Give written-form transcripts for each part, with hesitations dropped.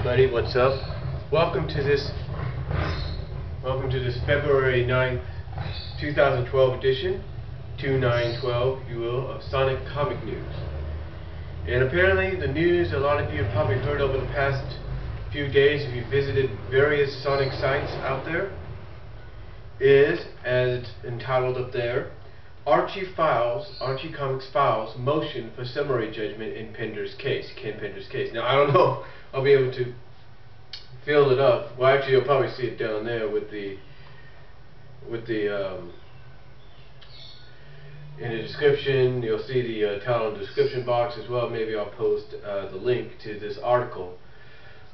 everybody, what's up? Welcome to this February 9th, 2012 edition, 2/9/12, if you will, of Sonic Comic News. And apparently the news a lot of you have probably heard over the past few days if you visited various Sonic sites out there is, as it's entitled up there, Archie Comics files motion for summary judgment in Penders' case, Ken Penders' case. Now I don't know if I'll be able to fill it up. Well, actually you'll probably see it down there with the in the description. You'll see the title in the description box as well. Maybe I'll post the link to this article.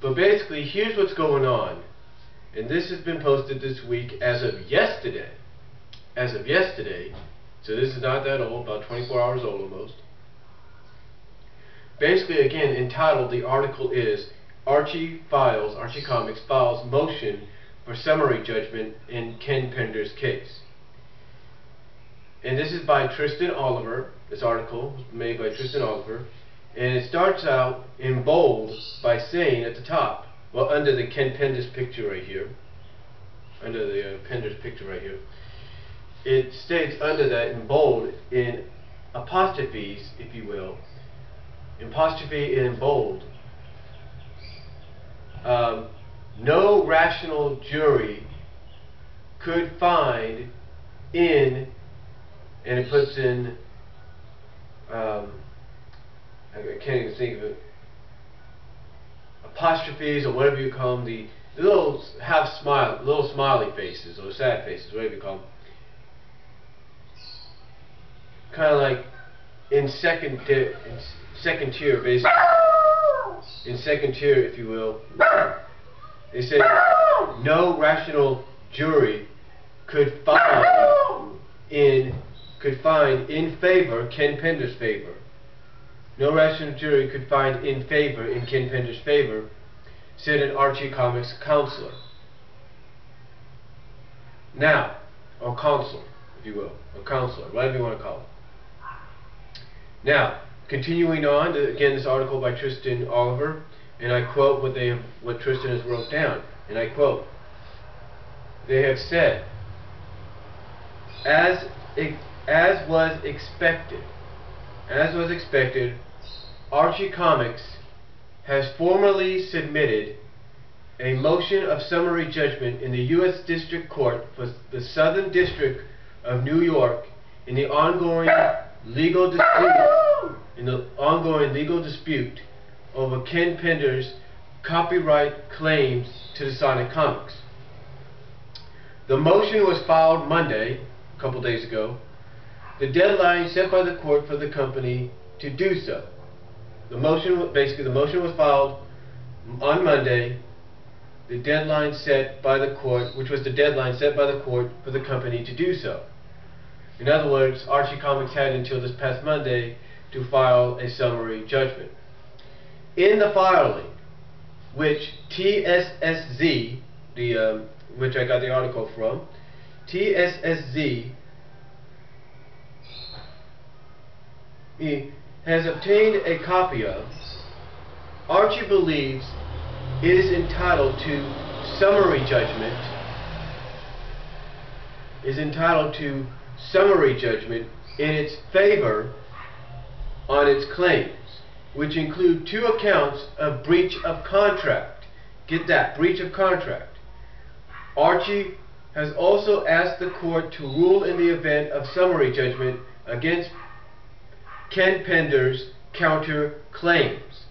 But basically, here's what's going on, and this has been posted this week as of yesterday. So this is not that old, about 24 hours old almost. Basically, again, entitled, the article is Archie Comics files motion for summary judgment in Ken Penders' case. And this is by Tristan Oliver. This article was made by Tristan Oliver. And it starts out in bold by saying at the top, well, under the Ken Penders picture right here, it states under that in bold, in apostrophes, if you will, apostrophe in bold, no rational jury could find in, and it puts in, I can't even think of it, apostrophes or whatever you call them, the little little smiley faces or sad faces, whatever you call them. Kind of like in second tier, basically. In second tier, if you will. They said no rational jury could find in favor, Ken Penders' favor. No rational jury could find in favor, in Ken Penders' favor, said an Archie Comics counselor. Now, or counsel, if you will, or counselor, whatever you want to call it. Now, continuing on, again, this article by Tristan Oliver, and I quote what Tristan has wrote down, and I quote, they have said, as was expected, Archie Comics has formally submitted a motion of summary judgment in the U.S. District Court for the Southern District of New York in the ongoing legal dispute over Ken Penders' copyright claims to the Sonic Comics. The motion was filed Monday, a couple days ago, the deadline set by the court for the company to do so. The motion was filed on Monday, the deadline set by the court, which was the deadline set by the court for the company to do so. In other words, Archie Comics had until this past Monday to file a summary judgment. In the filing, which TSSZ, which I got the article from, TSSZ has obtained a copy of, Archie believes it is entitled to summary judgment, in its favor on its claims, which include 2 accounts of breach of contract. Get that, breach of contract. Archie has also asked the court to rule in the event of summary judgment against Ken Penders' counter claims,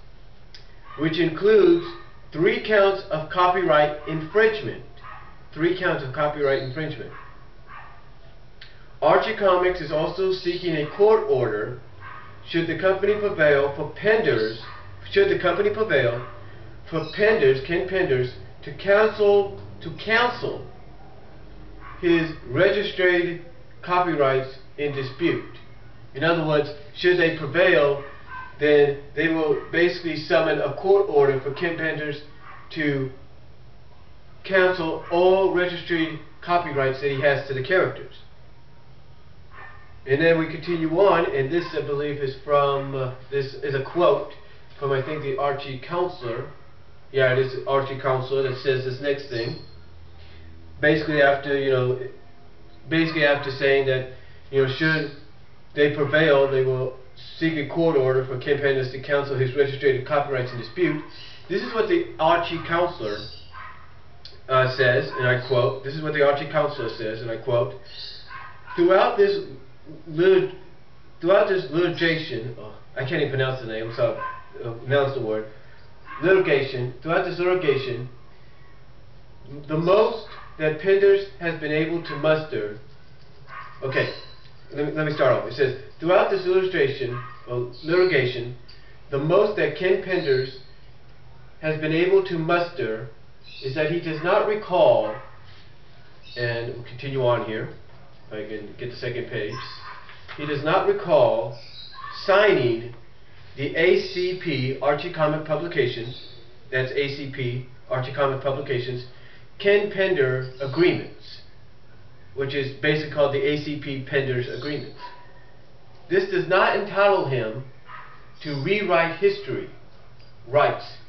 which includes 3 counts of copyright infringement. Archie Comics is also seeking a court order should the company prevail for Ken Penders, to cancel his registered copyrights in dispute. In other words, should they prevail, then they will basically summon a court order for Ken Penders to cancel all registered copyrights that he has to the characters. And then we continue on, and this, I believe, is from, this is a quote from, I think, the Archie counselor, Yeah, it is Archie counselor that says this next thing. Basically, after saying that, should they prevail, they will seek a court order for Ken Penders to cancel his registered copyrights in dispute. This is what the Archie counselor says, and I quote. This is what the Archie counselor says, and I quote. Throughout this litigation, I can't even pronounce the name. I'm sorry, pronounce the word. Litigation. Throughout this litigation, the most that Penders has been able to muster. Okay, let me start off. It says, throughout this litigation, the most that Ken Penders has been able to muster is that he does not recall, and we'll continue on here, if I can get the second page, he does not recall signing the ACP, Archie Comic Publications, that's ACP, Archie Comic Publications, Ken Pender Agreements, which is basically called the ACP Penders Agreements. This does not entitle him to rewrite history, writes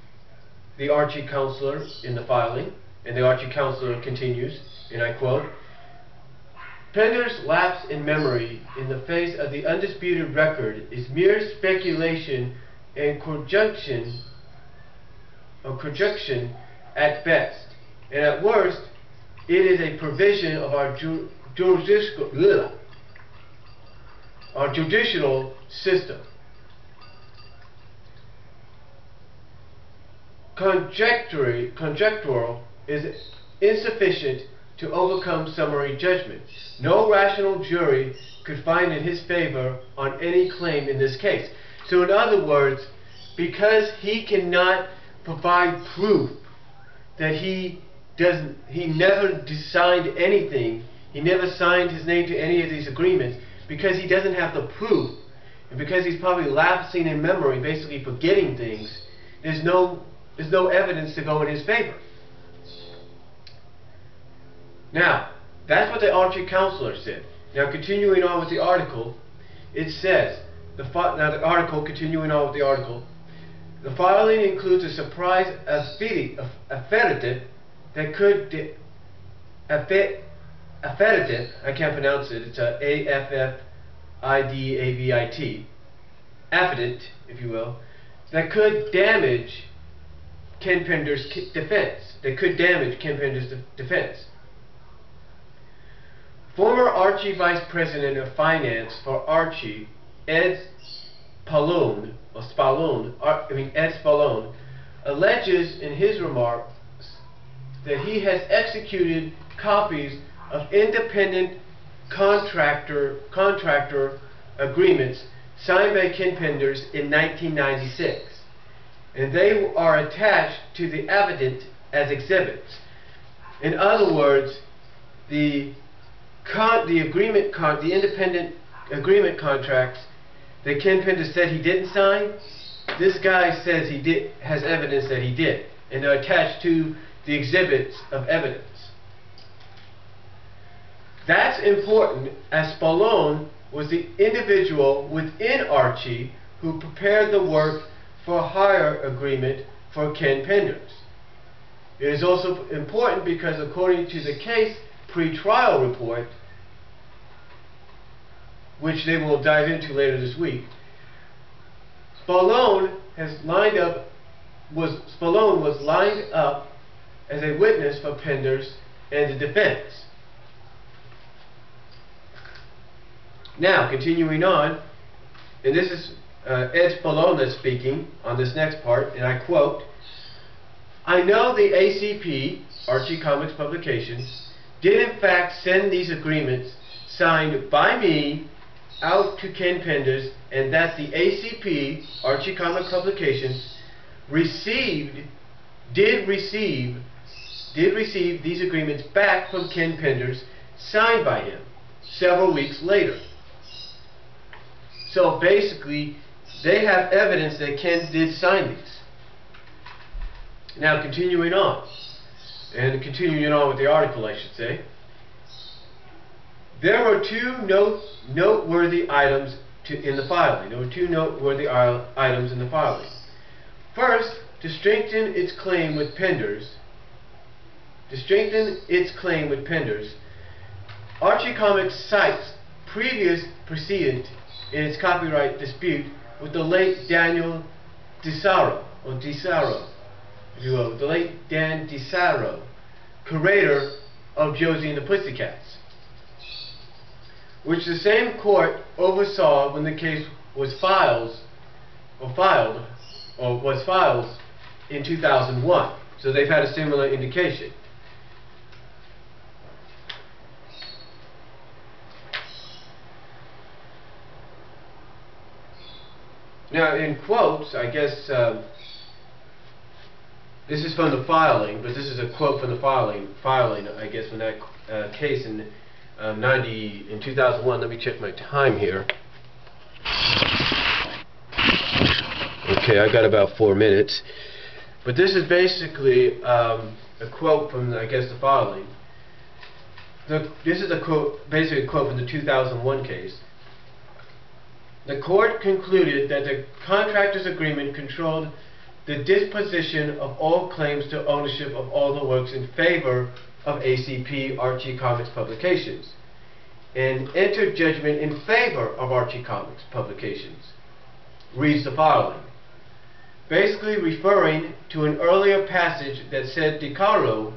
the Archie counselor in the filing, and the Archie counselor continues, and I quote, Penders' lapse in memory in the face of the undisputed record is mere speculation and conjunction at best, and at worst, it is a provision of our judicial system. Conjectural is insufficient to overcome summary judgment. No rational jury could find in his favor on any claim in this case. So in other words, because he cannot provide proof that he never signed anything, he never signed his name to any of these agreements, because he doesn't have the proof, and because he's probably lapsing in memory, basically forgetting things, there's no evidence to go in his favor. Now, that's what the Archie counselor said. Now, continuing on with the article, it says, continuing on with the article, the filing includes a surprise affidavit that could, affidavit, I can't pronounce it, it's a A-F-F-I-D-A-V-I-T, affidavit, if you will, that could damage Ken Penders' defense. Former Archie Vice President of Finance for Archie, Ed Spallone, alleges in his remarks that he has executed copies of independent contractor agreements signed by Ken Penders in 1996, and they are attached to the affidavit as exhibits. In other words, the independent agreement contracts that Ken Penders said he didn't sign, this guy says he did, has evidence that he did, and they're attached to the exhibits of evidence. That's important, as Spallone was the individual within Archie who prepared the work for hire agreement for Ken Penders. It is also important because according to the case pre-trial report, which they will dive into later this week, Spallone was lined up as a witness for Penders and the defense. Now, continuing on, and this is Ed Spallone that's speaking on this next part, and I quote, I know the ACP, Archie Comics Publications, did in fact send these agreements signed by me out to Ken Penders, and that the ACP, Archie Comic Publications, did receive these agreements back from Ken Penders, signed by him, several weeks later. So basically, they have evidence that Ken did sign these. Now continuing on, with the article, I should say, there were two noteworthy items in the filing. First, to strengthen its claim with Penders, Archie Comics cites previous precedent in its copyright dispute with the late Daniel DiSarro, if you will, the late Dan DiSarro, creator of Josie and the Pussycats, which the same court oversaw when the case was filed in 2001. So they've had a similar indication. Now, in quotes, I guess this is from the filing, but this is a quote from the filing. I guess, when that case in 2001. Let me check my time here. Okay, I got about 4 minutes. But this is basically a quote from, I guess, the filing. This is a quote, basically a quote from the 2001 case. The court concluded that the contractor's agreement controlled the disposition of all claims to ownership of all the works in favor of ACP Archie Comics Publications, and entered judgment in favor of Archie Comics Publications, reads the filing, basically referring to an earlier passage that said DiCaro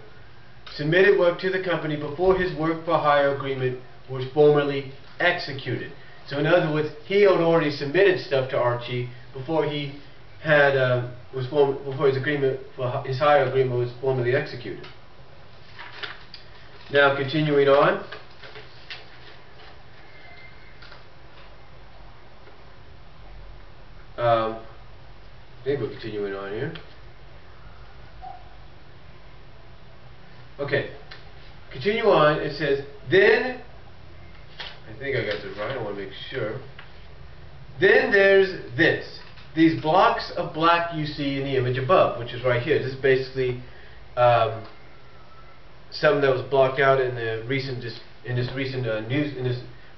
submitted work to the company before his work for hire agreement was formally executed. So in other words, he had already submitted stuff to Archie before he had before his agreement for his hire agreement was formally executed. Now, continuing on. I think we're continuing on here. Okay. Continue on. It says, then, I think I got this right, I want to make sure. Then there's this. These blocks of black you see in the image above, which is right here. This is basically something that was blocked out in the this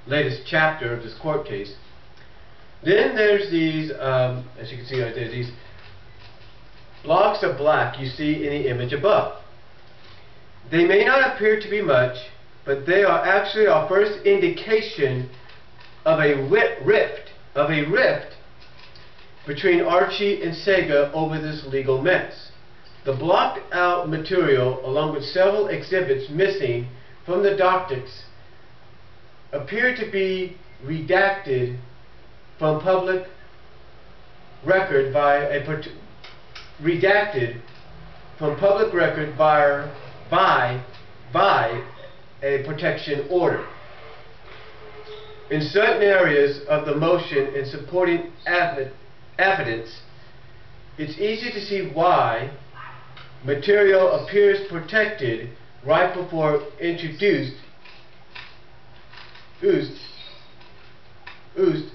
latest chapter of this court case. Then there's these, as you can see right there, these blocks of black you see in the image above. They may not appear to be much, but they are actually our first indication of a rift between Archie and Sega over this legal mess. The blocked out material, along with several exhibits missing from the dockets, appear to be redacted from public record by a protection order. In certain areas of the motion and supporting evidence, it's easy to see why material appears protected right before introduced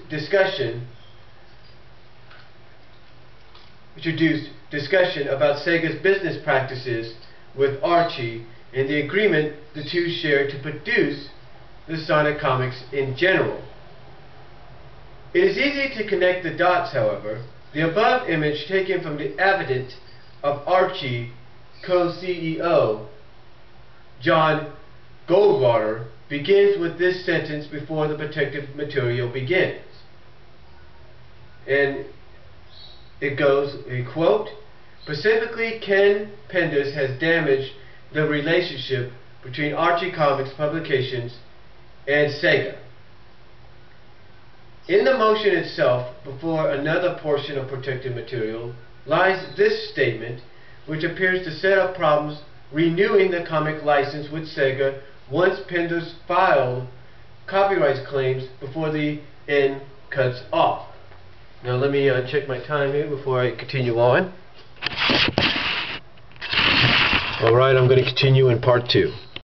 discussion about Sega's business practices with Archie and the agreement the two shared to produce the Sonic comics in general. It is easy to connect the dots, however. The above image, taken from the evidence of Archie co-CEO John Goldwater, begins with this sentence before the protective material begins. And it goes, a quote, "Specifically, Ken Penders has damaged the relationship between Archie Comics Publications and Sega." In the motion itself, before another portion of protected material, lies this statement, which appears to set up problems renewing the comic license with Sega once Penders filed copyright claims before the end cuts off. Now let me check my time here before I continue on. Alright, I'm going to continue in part 2.